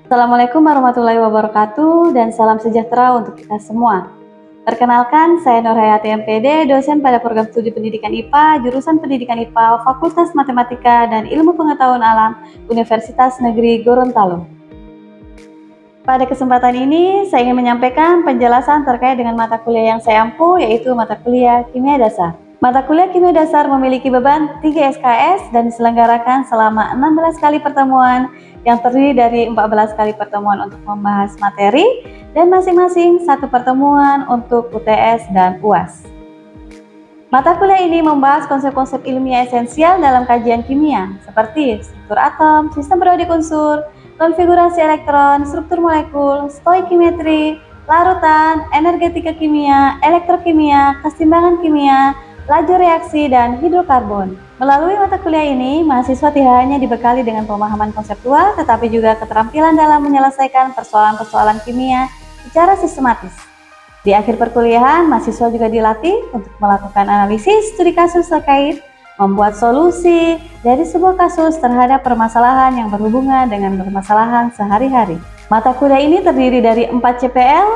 Assalamualaikum warahmatullahi wabarakatuh dan salam sejahtera untuk kita semua. Perkenalkan, saya Nur Hayati MPD, dosen pada program studi pendidikan IPA, jurusan pendidikan IPA, Fakultas Matematika dan Ilmu Pengetahuan Alam, Universitas Negeri Gorontalo. Pada kesempatan ini, saya ingin menyampaikan penjelasan terkait dengan mata kuliah yang saya ampu, yaitu mata kuliah Kimia Dasar. Mata kuliah Kimia Dasar memiliki beban 3 SKS dan diselenggarakan selama 16 kali pertemuan yang terdiri dari 14 kali pertemuan untuk membahas materi dan masing-masing satu pertemuan untuk UTS dan UAS. Mata kuliah ini membahas konsep-konsep ilmiah esensial dalam kajian kimia, seperti struktur atom, sistem periodik unsur, konfigurasi elektron, struktur molekul, stoikimetri, larutan, energetika kimia, elektrokimia, keseimbangan kimia, laju reaksi, dan hidrokarbon. Melalui mata kuliah ini, mahasiswa tidak hanya dibekali dengan pemahaman konseptual, tetapi juga keterampilan dalam menyelesaikan persoalan-persoalan kimia secara sistematis. Di akhir perkuliahan, mahasiswa juga dilatih untuk melakukan analisis studi kasus terkait membuat solusi dari sebuah kasus terhadap permasalahan yang berhubungan dengan permasalahan sehari-hari. Mata kuliah ini terdiri dari 4 CPL,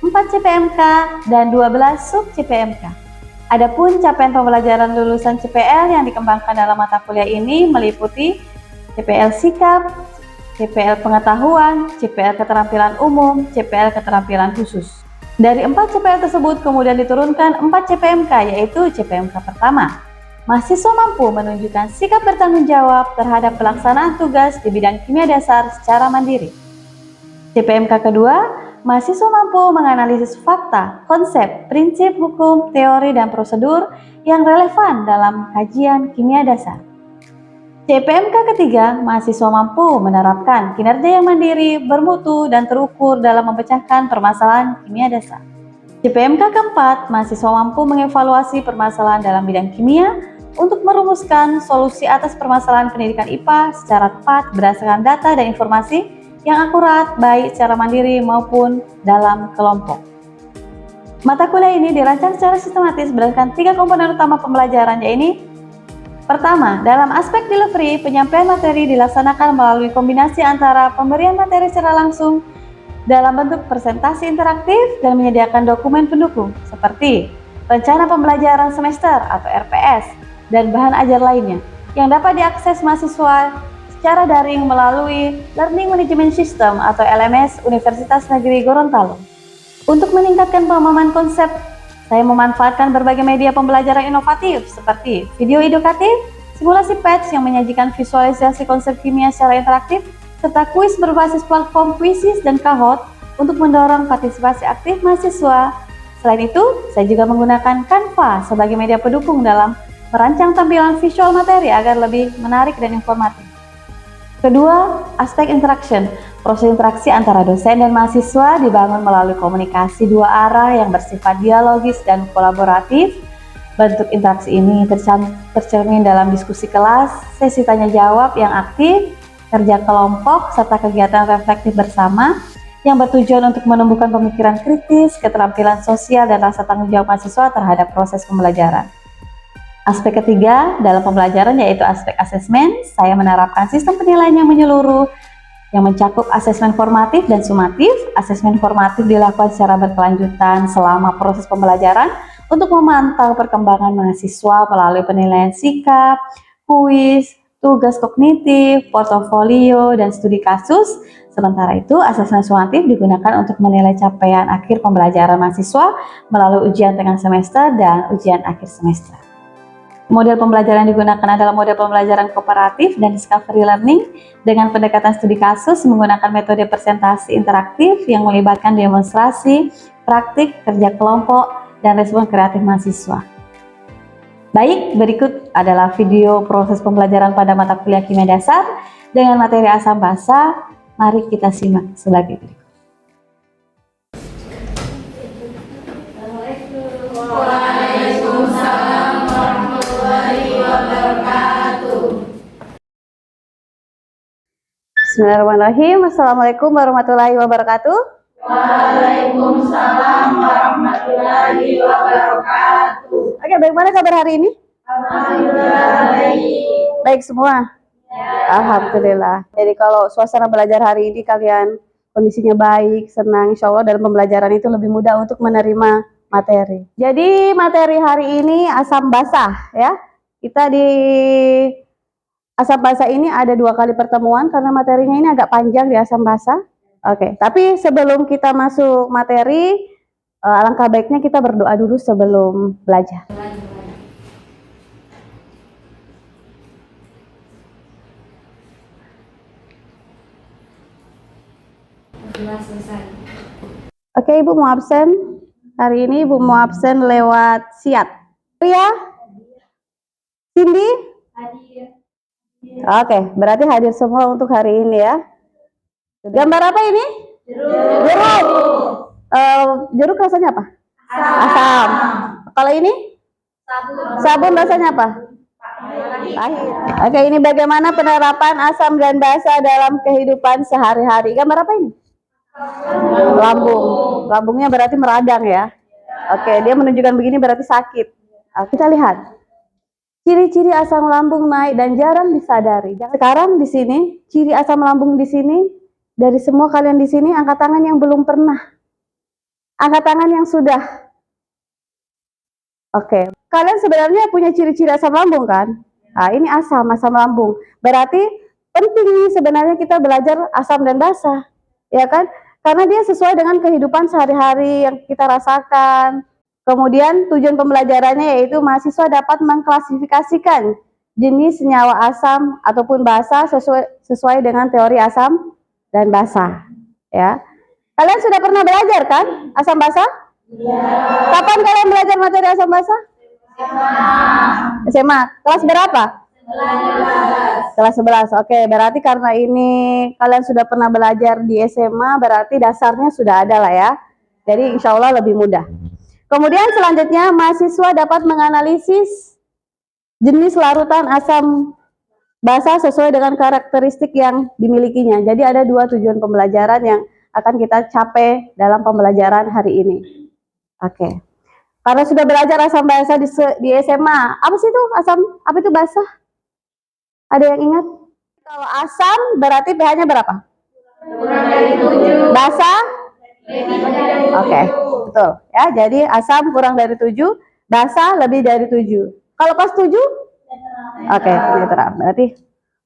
4 CPMK, dan 12 sub-CPMK. Adapun capaian pembelajaran lulusan CPL yang dikembangkan dalam mata kuliah ini meliputi CPL Sikap, CPL Pengetahuan, CPL Keterampilan Umum, CPL Keterampilan Khusus. Dari 4 CPL tersebut kemudian diturunkan 4 CPMK, yaitu CPMK pertama. Mahasiswa mampu menunjukkan sikap bertanggung jawab terhadap pelaksanaan tugas di bidang kimia dasar secara mandiri. CPMK kedua, mahasiswa mampu menganalisis fakta, konsep, prinsip, hukum, teori, dan prosedur yang relevan dalam kajian kimia dasar. CPMK ketiga, mahasiswa mampu menerapkan kinerja yang mandiri, bermutu, dan terukur dalam memecahkan permasalahan kimia dasar. CPMK keempat, mahasiswa mampu mengevaluasi permasalahan dalam bidang kimia untuk merumuskan solusi atas permasalahan pendidikan IPA secara tepat berdasarkan data dan informasi yang akurat baik secara mandiri maupun dalam kelompok. Mata kuliah ini dirancang secara sistematis berdasarkan 3 komponen utama pembelajaran, yaitu pertama, dalam aspek delivery, penyampaian materi dilaksanakan melalui kombinasi antara pemberian materi secara langsung dalam bentuk presentasi interaktif dan menyediakan dokumen pendukung seperti rencana pembelajaran semester atau RPS dan bahan ajar lainnya yang dapat diakses mahasiswa secara daring melalui Learning Management System atau LMS Universitas Negeri Gorontalo. Untuk meningkatkan pemahaman konsep, saya memanfaatkan berbagai media pembelajaran inovatif seperti video edukatif, simulasi PETS yang menyajikan visualisasi konsep kimia secara interaktif, serta kuis berbasis platform Quizizz dan Kahoot untuk mendorong partisipasi aktif mahasiswa. Selain itu, saya juga menggunakan Canva sebagai media pendukung dalam merancang tampilan visual materi agar lebih menarik dan informatif. Kedua, aspek interaction. Proses interaksi antara dosen dan mahasiswa dibangun melalui komunikasi dua arah yang bersifat dialogis dan kolaboratif. Bentuk interaksi ini tercermin dalam diskusi kelas, sesi tanya jawab yang aktif, kerja kelompok, serta kegiatan reflektif bersama yang bertujuan untuk menumbuhkan pemikiran kritis, keterampilan sosial, dan rasa tanggung jawab mahasiswa terhadap proses pembelajaran. Aspek ketiga dalam pembelajaran yaitu aspek asesmen. Saya menerapkan sistem penilaian yang menyeluruh yang mencakup asesmen formatif dan sumatif. Asesmen formatif dilakukan secara berkelanjutan selama proses pembelajaran untuk memantau perkembangan mahasiswa melalui penilaian sikap, kuis, tugas kognitif, portofolio, dan studi kasus. Sementara itu, asesmen sumatif digunakan untuk menilai capaian akhir pembelajaran mahasiswa melalui ujian tengah semester dan ujian akhir semester. Model pembelajaran yang digunakan adalah model pembelajaran kooperatif dan discovery learning dengan pendekatan studi kasus menggunakan metode presentasi interaktif yang melibatkan demonstrasi, praktik, kerja kelompok, dan respon kreatif mahasiswa. Baik, berikut adalah video proses pembelajaran pada mata kuliah kimia dasar dengan materi asam basa. Mari kita simak sebagai berikut. Waalaikumsalam warahmatullahi wabarakatuh. Bismillahirrahmanirrahim. Assalamualaikum warahmatullahi wabarakatuh. Waalaikumsalam warahmatullahi wabarakatuh. Oke, bagaimana kabar hari ini? Alhamdulillah baik. Baik semua. Alhamdulillah. Jadi kalau suasana belajar hari ini kalian kondisinya baik, senang, insya Allah dalam pembelajaran itu lebih mudah untuk menerima materi. Jadi materi hari ini asam basah ya. Kita di asam basah ini ada 2 kali pertemuan karena materinya ini agak panjang di asam basah. Oke, tapi sebelum kita masuk materi, alangkah baiknya kita berdoa dulu sebelum belajar. Oke, Ibu mau absen. Hari ini Ibu mau absen lewat siat. Ria? Cindy? Oke, berarti hadir semua untuk hari ini ya. Gambar apa ini? Jeruk. Jeruk rasanya apa? Asam. Kalau ini? Sabun rasanya apa? Pahit. Oke, ini bagaimana penerapan asam dan basa dalam kehidupan sehari-hari. Gambar apa ini? Lambung. Lambungnya berarti meradang ya. Oke, dia menunjukkan begini berarti sakit. Kita lihat. Ciri-ciri asam lambung naik dan jarang disadari. Sekarang di sini, ciri asam lambung di sini, dari semua kalian di sini, angkat tangan yang belum pernah. Angkat tangan yang sudah. Oke. Kalian sebenarnya punya ciri-ciri asam lambung kan? Nah, ini asam lambung. Berarti penting nih sebenarnya kita belajar asam dan basa. Ya kan? Karena dia sesuai dengan kehidupan sehari-hari yang kita rasakan. Kemudian tujuan pembelajarannya yaitu mahasiswa dapat mengklasifikasikan jenis senyawa asam ataupun basa sesuai dengan teori asam dan basa. Ya, kalian sudah pernah belajar kan asam basa? Ya. Kapan kalian belajar materi asam basa? SMA. Kelas berapa? Kelas 11. Oke, berarti karena ini kalian sudah pernah belajar di SMA, berarti dasarnya sudah ada lah ya. Jadi insya Allah lebih mudah. Kemudian selanjutnya mahasiswa dapat menganalisis jenis larutan asam basa sesuai dengan karakteristik yang dimilikinya. Jadi ada 2 tujuan pembelajaran yang akan kita capai dalam pembelajaran hari ini. Oke. Karena sudah belajar asam basa di SMA, apa sih itu asam? Apa itu basa? Ada yang ingat? Kalau asam berarti pH-nya berapa? Kurang dari 7. Basa? Oke, betul ya. Jadi asam kurang dari 7, basa lebih dari 7. Kalau pas 7? Oke, netral. Berarti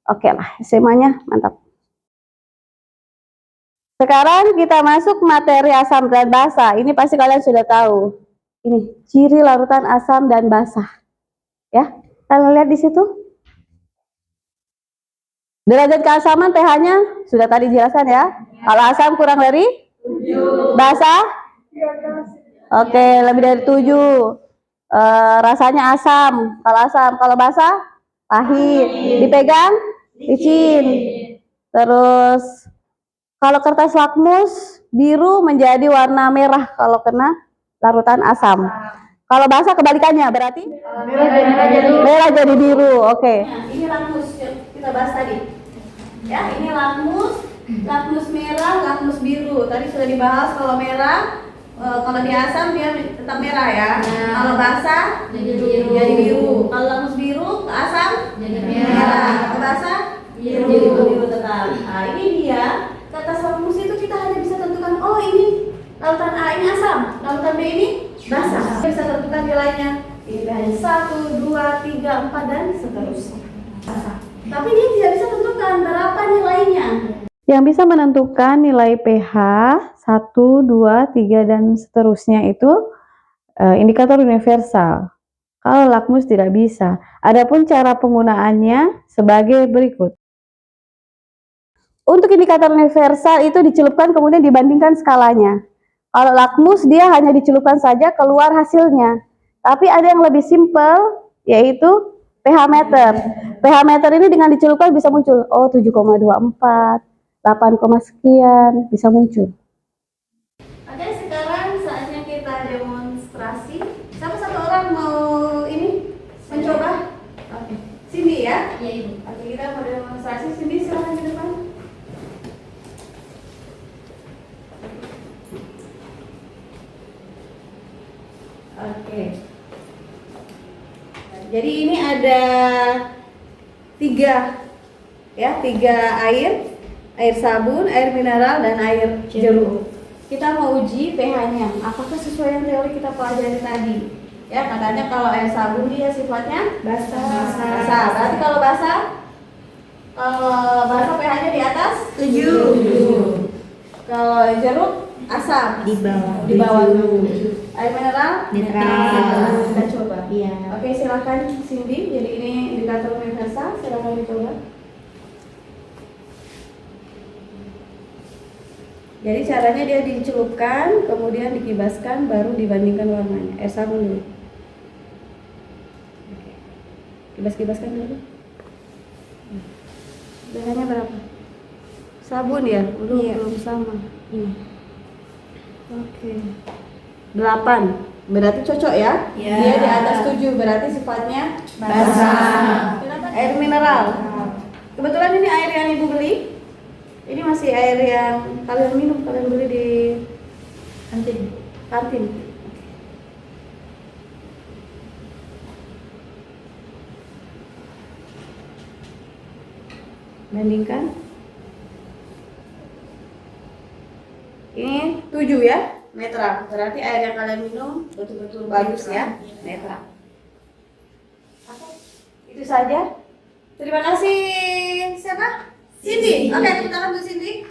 oke lah, SMA-nya mantap. Sekarang kita masuk materi asam dan basa. Ini pasti kalian sudah tahu. Ini ciri larutan asam dan basa. Ya, kalian lihat di situ. Derajat keasaman pH-nya sudah tadi jelaskan ya. Kalau asam kurang dari 7. Basa? Oke, lebih dari 7. Rasanya asam. Kalau asam, kalau basa? Pahit. Dipegang? Licin. Terus kalau kertas lakmus biru menjadi warna merah kalau kena larutan asam. Kalau basa kebalikannya berarti merah jadi biru. Oke. Nah, ini lakmus yang kita bahas tadi. Ya, ini lakmus. Lakmus merah, lakmus biru. Tadi sudah dibahas kalau merah, kalau di asam dia tetap merah ya. Kalau basah jadi biru. Kalau lakmus biru ke asam jadi merah. Ke basah jadi biru tetap. Nah, ini dia kertas lakmus itu kita hanya bisa tentukan oh ini larutan A ini asam, larutan B ini basah. Kita bisa tentukan nilainya. Ini pH 1, 2, 3, 4 dan seterusnya. Basah. Tapi dia tidak bisa tentukan berapa nilainya. Yang bisa menentukan nilai pH 1, 2, 3 dan seterusnya itu indikator universal. Kalau lakmus tidak bisa. Adapun cara penggunaannya sebagai berikut. Untuk indikator universal itu dicelupkan kemudian dibandingkan skalanya. Kalau lakmus dia hanya dicelupkan saja keluar hasilnya. Tapi ada yang lebih simpel yaitu pH meter. pH meter ini dengan dicelupkan bisa muncul oh 7,24, 8, sekian bisa muncul. Oke, sekarang saatnya kita demonstrasi. Siapa satu orang mau ini mencoba? Oke. Cindy ya? Iya, Ibu. Oke, kita mau demonstrasi. Cindy silakan ke depan. Oke. Jadi ini ada 3 Ya, 3 air sabun, air mineral, dan air jeruk. Kita mau uji pH-nya, apakah sesuai yang teori kita pelajari tadi. Ya, katanya kalau air sabun dia sifatnya basah. Berarti kalau basah pH-nya di atas 7. Kalau jeruk asam di bawah 7. Air mineral netral. Kita coba. Iya. Oke, silakan Cindy. Jadi ini indikator universal, silakan dicoba. Jadi caranya dia dicelupkan, kemudian dikibaskan, baru dibandingkan warnanya. Air sabun dulu. Kibas-kibaskan dulu. pH-nya berapa? Sabun ya? Belum sama. Oke. 8. Berarti cocok ya? Iya. Dia di atas 7, berarti sifatnya Basah. Air mineral. Kebetulan ini air yang Ibu beli. Ini masih air yang kalian minum, kalian beli di kantin. Bandingkan. Ini 7 ya, netral. Berarti air yang kalian minum betul-betul bagus ya, netral. Itu saja. Terima kasih. Siapa? Cindy. Oke, tepuk tangan untuk Cindy.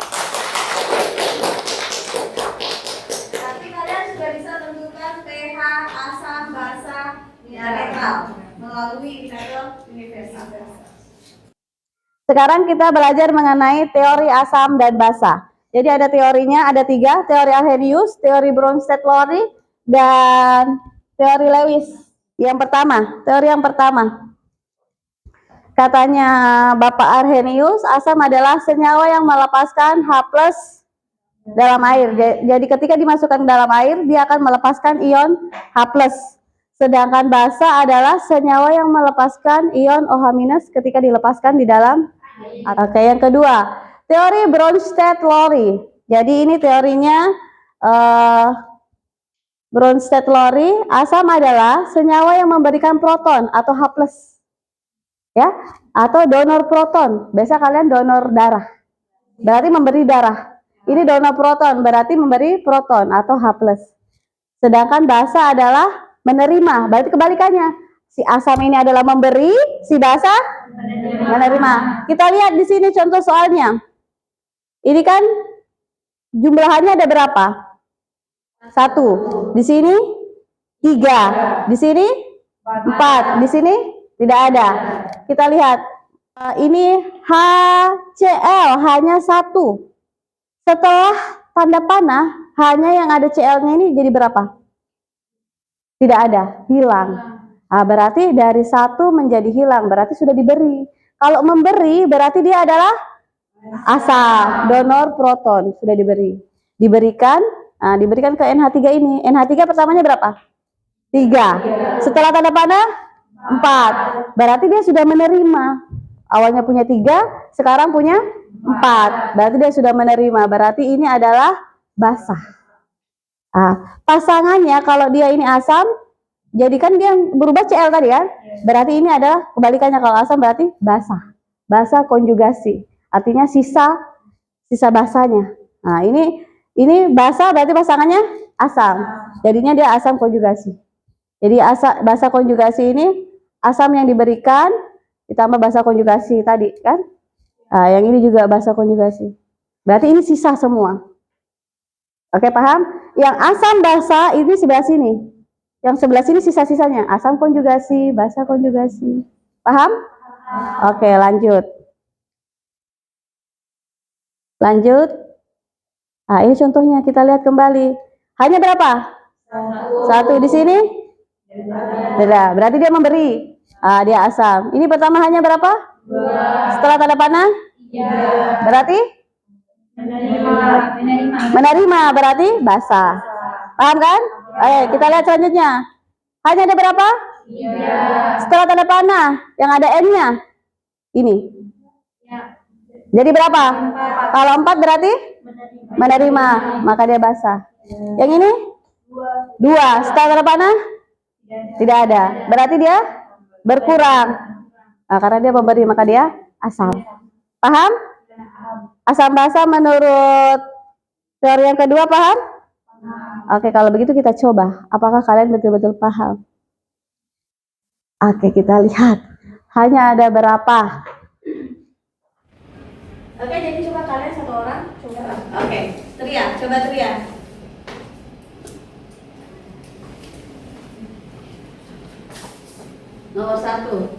Berarti kalian sudah bisa tentukan pH, asam, basah, netral melalui indikator universal. Sekarang kita belajar mengenai teori asam dan basa. Jadi ada teorinya, ada 3, teori Arrhenius, teori Bronsted-Lowry, dan teori Lewis. Teori yang pertama. Katanya Bapak Arrhenius, asam adalah senyawa yang melepaskan H+ dalam air. Jadi ketika dimasukkan ke dalam air, dia akan melepaskan ion H+. Sedangkan basa adalah senyawa yang melepaskan ion OH- ketika dilepaskan di dalam. Oke, yang kedua, teori Bronsted-Lowry. Jadi ini teorinya Bronsted-Lowry, asam adalah senyawa yang memberikan proton atau H+. Ya, atau donor proton. Biasa kalian donor darah. Berarti memberi darah. Ini donor proton, berarti memberi proton atau H+. Sedangkan basa adalah menerima. Berarti kebalikannya. Si asam ini adalah memberi, si basa menerima. Kita lihat di sini contoh soalnya. Ini kan jumlahannya ada berapa? 1. Di sini 3. Di sini 4. Di sini tidak ada. Kita lihat. Ini HCl hanya 1. Setelah tanda panah, hanya yang ada Cl-nya ini jadi berapa? Tidak ada, hilang. Nah, berarti dari 1 menjadi hilang, berarti sudah diberi. Kalau memberi, berarti dia adalah asam, donor proton, sudah diberi. Diberikan ke NH3 ini. NH3 pertamanya berapa? 3. Setelah tanda panah, 4. Berarti dia sudah menerima. Awalnya punya 3, sekarang punya 4. Berarti dia sudah menerima. Berarti ini adalah basah. Pasangannya kalau dia ini asam, jadi kan dia berubah Cl tadi kan? Berarti ini adalah kebalikannya, kalau asam berarti basah. Basah konjugasi. Artinya sisa basahnya. Nah, ini basah berarti pasangannya asam. Jadinya dia asam konjugasi. Jadi basa konjugasi ini asam yang diberikan ditambah basa konjugasi tadi kan? Nah, yang ini juga basa konjugasi. Berarti ini sisa semua. Oke, paham? Yang asam basa ini sebelah sini. Yang sebelah sini sisa-sisanya. Asam konjugasi, basa konjugasi. Paham? Oke, lanjut. Nah, ini contohnya kita lihat kembali. Hanya berapa? 1 di sini? Beda. Berarti dia memberi. Dia asam. Ini pertama hanya berapa? 2. Setelah tanda panah? 3. Berarti? Menerima. Berarti basah. Paham kan? Ayo kita lihat selanjutnya. Hanya ada berapa? 3. Setelah tanda panah yang ada N-nya. Ini. Jadi berapa? 4. Kalau 4 berarti? Menerima. Maka dia basah. Yang ini? 2. Setelah tanda panah? Tidak ada. Berarti dia berkurang. Karena dia memberi, maka dia asam. Paham? Asam basa menurut teori yang kedua paham? Oke, kalau begitu kita coba. Apakah kalian betul-betul paham? Oke, kita lihat. Hanya ada berapa? Oke, jadi coba kalian satu orang coba. Oke, teriak, coba teriak. Nomor 1.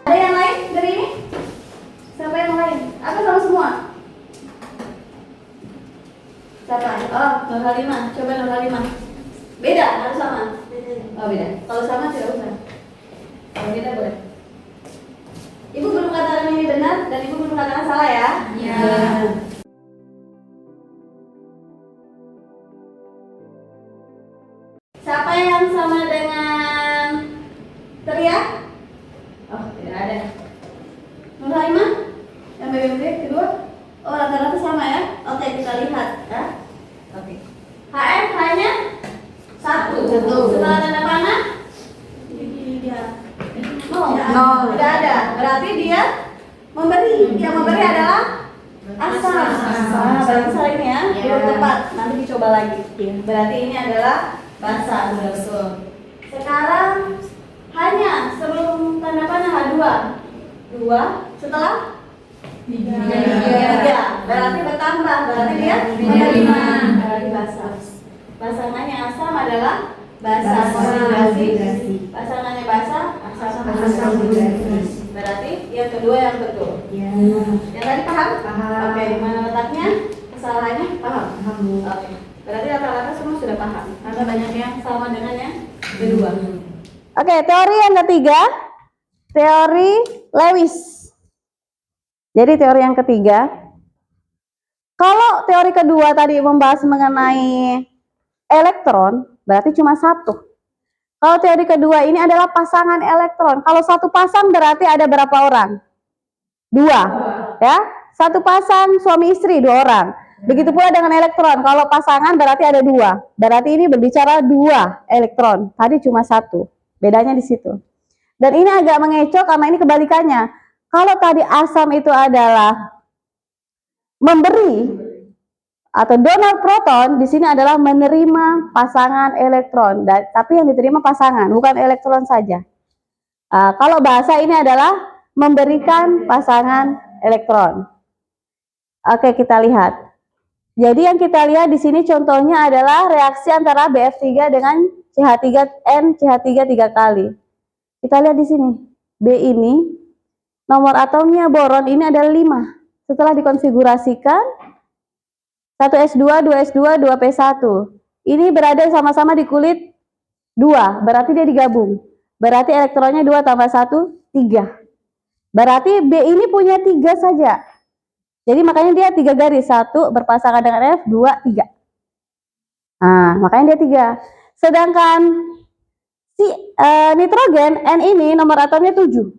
Ada yang lain dari ini? Siapa yang lain? Atau sama semua? Siapa? Oh, Nur Halimah. Coba Nur Halimah. Beda, harus sama. Oh, beda. Kalau sama tidak usah. Kalau beda boleh. Ibu belum katakan ini benar dan ibu belum katakan salah ya? Iya. Siapa yang sama dengan teriak? Oh, tidak ada. Nur Halimah? Yang BBB kedua? Oh, rata-rata sama ya? Oke, kita lihat ya. Oke. HF hanya satu. Setelah tanda panah? Nol. Tidak ada. Berarti dia memberi. Yang memberi adalah asam. Berarti salah ini ya? Belum tepat. Nanti dicoba lagi. Berarti ini adalah basa. Betul. Sekarang hanya sebelum tanda panah H2. 2 setelah 3. Berarti bertambah. Berarti dia menerima. Berarti basa. Pasangannya asam adalah basa oxidasi. Pasangannya basa asam oxidasi. Berarti yang kedua yang betul. Ya. Yang tadi paham? Paham. Oke, di mana letaknya? Kesalahannya paham? Oke. Berarti rata-rata semua sudah paham. Karena banyak yang sama dengan yang kedua. Oke, teori yang ketiga, teori Lewis. Jadi teori yang ketiga, kalau teori kedua tadi membahas mengenai elektron, berarti cuma satu. Kalau teori kedua ini adalah pasangan elektron. Kalau satu pasang berarti ada berapa orang? 2, ya. Satu pasang suami istri 2 orang. Begitu pula dengan elektron. Kalau pasangan berarti ada 2. Berarti ini berbicara 2 elektron. Tadi cuma 1. Bedanya di situ. Dan ini agak mengecoh karena ini kebalikannya. Kalau tadi asam itu adalah memberi atau donor proton, di sini adalah menerima pasangan elektron. Tapi yang diterima pasangan, bukan elektron saja. Kalau bahasa ini adalah memberikan pasangan elektron. Oke, kita lihat. Jadi yang kita lihat di sini contohnya adalah reaksi antara BF3 dengan CH3N CH3 3 kali. Kita lihat di sini. B ini nomor atomnya boron ini adalah 5. Setelah dikonfigurasikan 1S2, 2S2, 2P1. Ini berada sama-sama di kulit 2, berarti dia digabung. Berarti elektronnya 2 tambah 1, 3. Berarti B ini punya 3 saja. Jadi makanya dia 3 garis, 1 berpasangan dengan F, 2, 3. Nah, makanya dia 3. Sedangkan si nitrogen N ini nomor atomnya 7.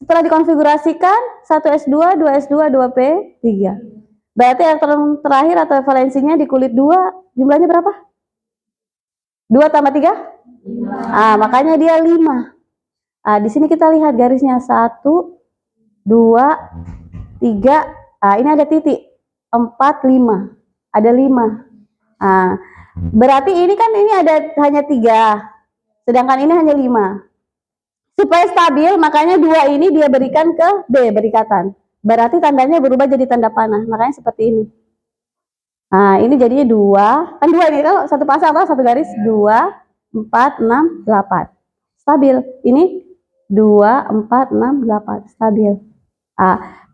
Setelah dikonfigurasikan 1S2, 2S2, 2P3. Berarti elektron terakhir atau valensinya di kulit 2 jumlahnya berapa? 2 tambah 3? 5. Makanya dia 5. Di sini kita lihat garisnya 1, 2, 3. Ini ada titik 4, 5. Ada 5. Berarti ini kan ini ada hanya 3. Sedangkan ini hanya 5. Supaya stabil, makanya 2 ini dia berikan ke B, berikatan. Berarti tandanya berubah jadi tanda panah. Makanya seperti ini. Ini jadinya 2. Kan 2 ini kalau satu pasang apa? Satu garis 2, 4, 6, 8. Stabil. Ini 2, 4, 6, 8. Stabil.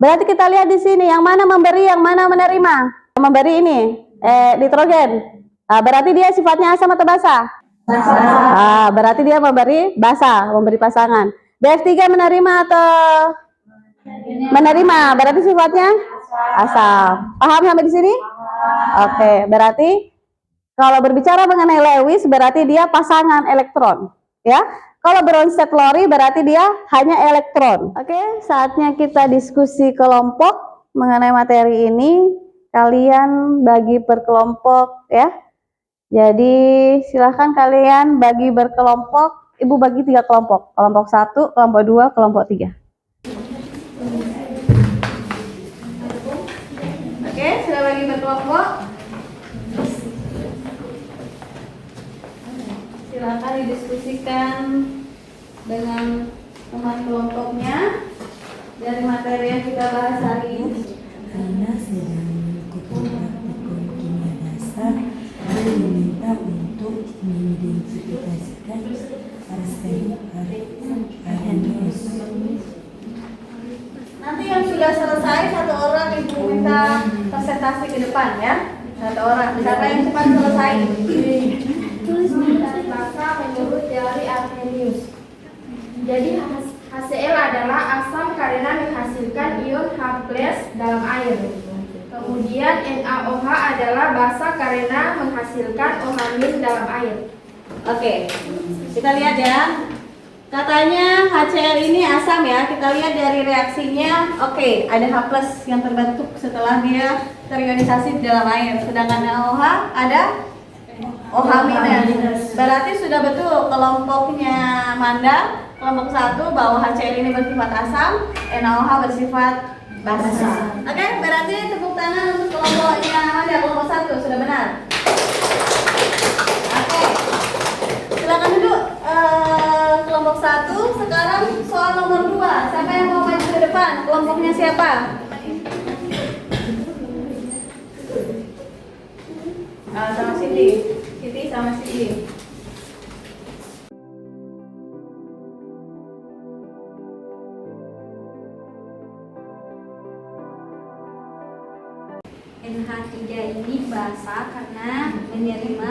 Berarti kita lihat di sini yang mana memberi, yang mana menerima. Yang memberi ini nitrogen. Berarti dia sifatnya asam atau basa? Basa. Berarti dia memberi basa, memberi pasangan. BF3 menerima atau menerima? Berarti sifatnya asam. Paham sampai di sini? Oke, berarti kalau berbicara mengenai Lewis berarti dia pasangan elektron, ya. Kalau Bronsted-Lowry berarti dia hanya elektron. Oke, saatnya kita diskusi kelompok mengenai materi ini. Kalian bagi per kelompok ya. Jadi silahkan kalian bagi berkelompok. Ibu bagi 3 kelompok. Kelompok 1, kelompok 2, kelompok 3. Oke, sudah bagi berkelompok. Silahkan didiskusikan dengan teman kelompoknya dari materi yang kita bahas hari ini. Karena sedang mengikuti praktikum kimia dasar, saya diminta untuk mengidentifikasikan arsenius. Nanti yang sudah selesai satu orang ibu minta presentasi ke depan ya. Satu orang. Siapa yang cepat selesai? Tulis basa menurut teori Arrhenius. Jadi HCl adalah asam karena menghasilkan ion H+ dalam air. Kemudian NaOH adalah basa karena menghasilkan OH- dalam air. Oke. Kita lihat ya. Katanya HCl ini asam ya. Kita lihat dari reaksinya. Oke, ada H+ yang terbentuk setelah dia terionisasi di dalam air. Sedangkan NaOH ada OH-. Berarti sudah betul kelompoknya Manda, kelompok 1 bahwa HCl ini bersifat asam, NaOH bersifat basa. Oke, berarti tepuk tangan untuk kelompoknya Manda, kelompok 1 sudah benar. Oke. Silakan duduk kelompok 1. Sekarang soal nomor 2. Siapa yang mau maju ke depan? Kelompoknya siapa? Sama Cindy. Siti sama Cindy. NH3 ini basa karena menerima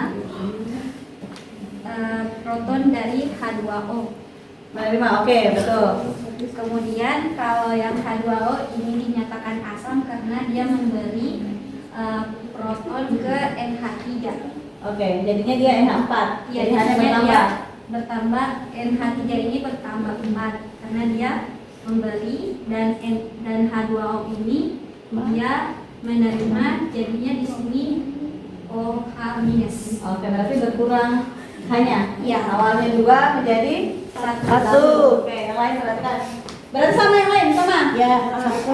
proton dari H2O. Menerima, oke, betul. Kemudian kalau yang H2O ini dinyatakan asam karena dia memberi proton ke NH3. Oke, jadinya dia NH4. Ya, Jadi hanya jadinya bertambah. dia bertambah, NH3 ini bertambah 4 karena dia memberi dan H2O ini dia menerima, jadinya di sini OH-. Oke, berarti berkurang hanya. Iya. Awalnya 2 menjadi 1. Oke, yang lain perhatikan. Berarti sama yang lain, sama? Ya,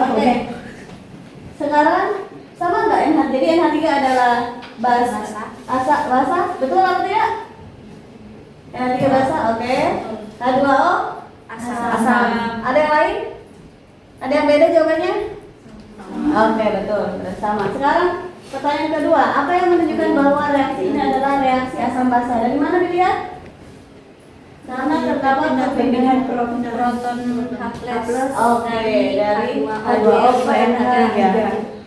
Oke. Sekarang sama nggak NH? Jadi NH3 adalah basa. Basa, betul atau tidak? NH3 basa, oke. H2O asam. Ada yang lain? Ada yang beda jawabannya? Oke, betul. Berarti sama. Sekarang pertanyaan kedua, apa yang menunjukkan bahwa reaksi ini adalah reaksi asam basa? Dari mana dilihat? Karena terdapat perbedaan proton H+ Oke, dari H2O ke NH3.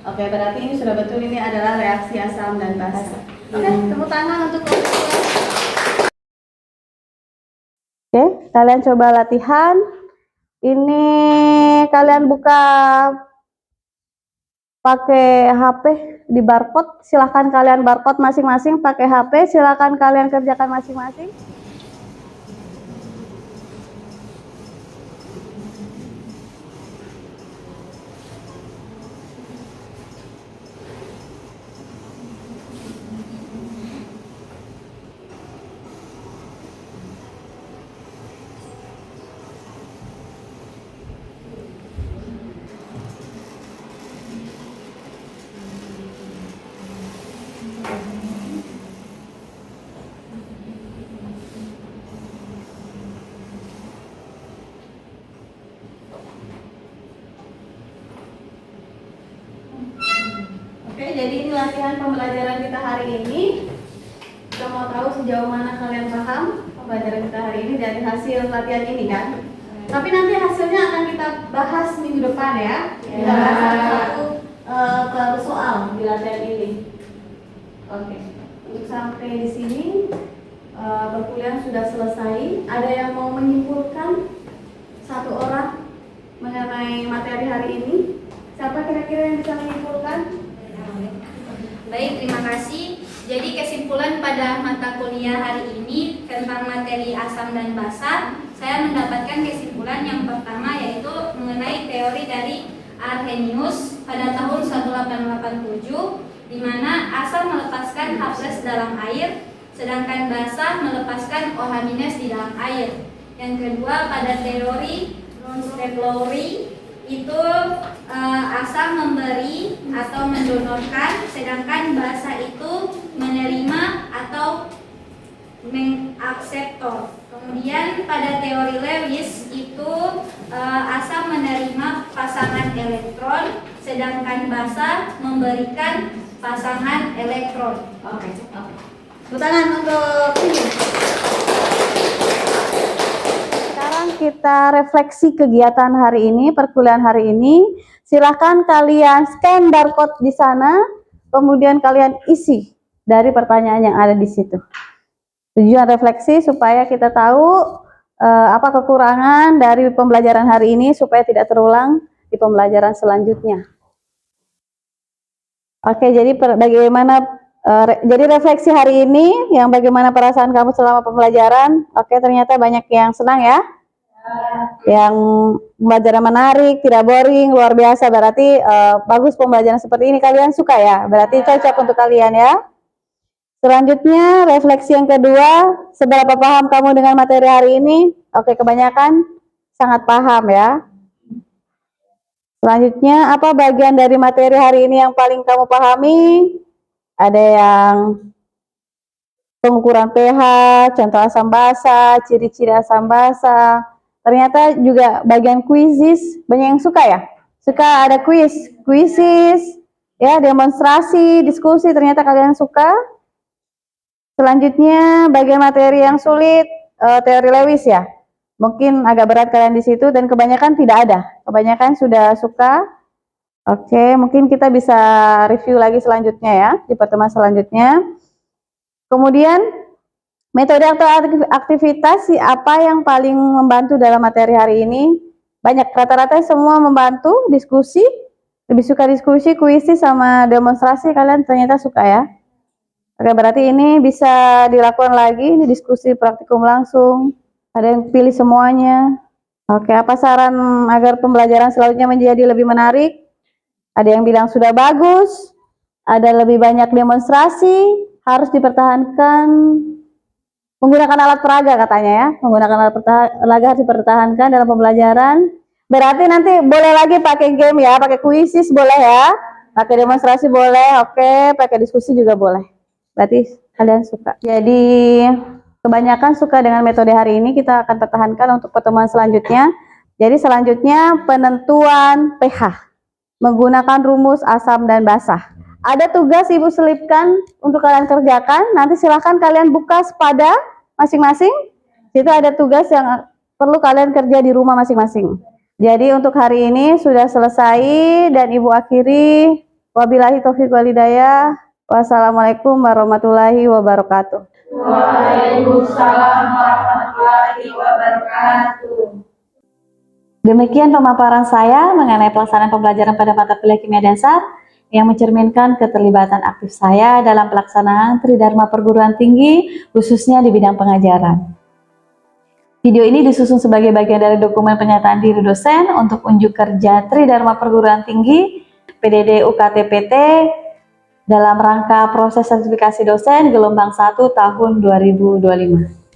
Oke, berarti ini sudah betul, ini adalah reaksi asam dan basa. Oke, tepuk tangan untuk kelompoknya. Oke, kalian coba latihan. Ini kalian buka pakai HP di barcode. Silahkan kalian barcode masing-masing pakai HP. Silahkan kalian kerjakan masing-masing. Oke, jadi ini latihan pembelajaran kita hari ini. Kita mau tahu sejauh mana kalian paham pembelajaran kita hari ini dari hasil latihan ini kan. Tapi nanti hasilnya akan kita bahas minggu depan ya. Kita bahas satu per soal di latihan ini. Oke, untuk sampai di sini perkuliahan sudah selesai. Ada yang mau menyimpulkan satu orang mengenai materi hari ini? Siapa kira-kira yang bisa menyimpulkan? Baik, terima kasih. Jadi kesimpulan pada mata kuliah hari ini tentang materi asam dan basa, saya mendapatkan kesimpulan yang pertama yaitu mengenai teori dari Arrhenius pada tahun 1887 di mana asam melepaskan H+ dalam air, sedangkan basa melepaskan OH- di dalam air. Yang kedua, pada teori non-step-Lowry itu asam memberi atau mendonorkan, sedangkan basa itu menerima atau mengakseptor. Kemudian pada teori Lewis itu asam menerima pasangan elektron, sedangkan basa memberikan pasangan elektron. Oke. Tepuk tangan untuk ini. Sekarang kita refleksi kegiatan hari ini, perkuliahan hari ini. Silahkan kalian scan barcode di sana, kemudian kalian isi dari pertanyaan yang ada di situ. Tujuan refleksi supaya kita tahu apa kekurangan dari pembelajaran hari ini supaya tidak terulang di pembelajaran selanjutnya. Oke, jadi jadi refleksi hari ini yang bagaimana perasaan kamu selama pembelajaran? Oke, ternyata banyak yang senang ya. Yang pembelajaran menarik, tidak boring, luar biasa. Berarti bagus pembelajaran seperti ini, kalian suka ya? Berarti cocok untuk kalian ya. Selanjutnya, refleksi yang kedua, seberapa paham kamu dengan materi hari ini? Oke, kebanyakan sangat paham ya. Selanjutnya, apa bagian dari materi hari ini yang paling kamu pahami? Ada yang pengukuran pH, contoh asam basa, ciri-ciri asam basa. Ternyata juga bagian kuisis, banyak yang suka ya? Suka ada kuisis, ya, demonstrasi, diskusi, ternyata kalian suka. Selanjutnya, bagian materi yang sulit, teori Lewis ya. Mungkin agak berat kalian di situ dan kebanyakan tidak ada. Kebanyakan sudah suka. Oke, mungkin kita bisa review lagi selanjutnya ya, di pertemuan selanjutnya. Kemudian, metode atau aktivitas apa yang paling membantu dalam materi hari ini? Banyak, rata-rata semua membantu, diskusi. Lebih suka diskusi, kuisi, sama demonstrasi, kalian ternyata suka ya. Oke, berarti ini bisa dilakukan lagi, ini diskusi praktikum langsung. Ada yang pilih semuanya. Oke, apa saran agar pembelajaran selanjutnya menjadi lebih menarik? Ada yang bilang sudah bagus, ada lebih banyak demonstrasi, harus dipertahankan menggunakan alat peraga katanya ya. Menggunakan alat peraga harus dipertahankan dalam pembelajaran. Berarti nanti boleh lagi pakai game ya, pakai kuisis boleh ya. Pakai demonstrasi boleh, oke, pakai diskusi juga boleh. Berarti kalian suka. Jadi kebanyakan suka dengan metode hari ini, kita akan pertahankan untuk pertemuan selanjutnya. Jadi selanjutnya penentuan pH menggunakan rumus asam dan basah. Ada tugas Ibu selipkan untuk kalian kerjakan. Nanti silahkan kalian buka pada masing-masing. Situ ada tugas yang perlu kalian kerja di rumah masing-masing. Jadi untuk hari ini sudah selesai dan Ibu akhiri. Wabillahi taufiq wal hidayah. Wassalamualaikum warahmatullahi wabarakatuh. Waalaikumsalam warahmatullahi wabarakatuh. Demikian pemaparan saya mengenai pelaksanaan pembelajaran pada mata kuliah kimia dasar yang mencerminkan keterlibatan aktif saya dalam pelaksanaan Tridharma Perguruan Tinggi, khususnya di bidang pengajaran. Video ini disusun sebagai bagian dari dokumen pernyataan diri dosen untuk unjuk kerja Tridharma Perguruan Tinggi PDD UKT-PT dalam rangka proses sertifikasi dosen gelombang 1 tahun 2025.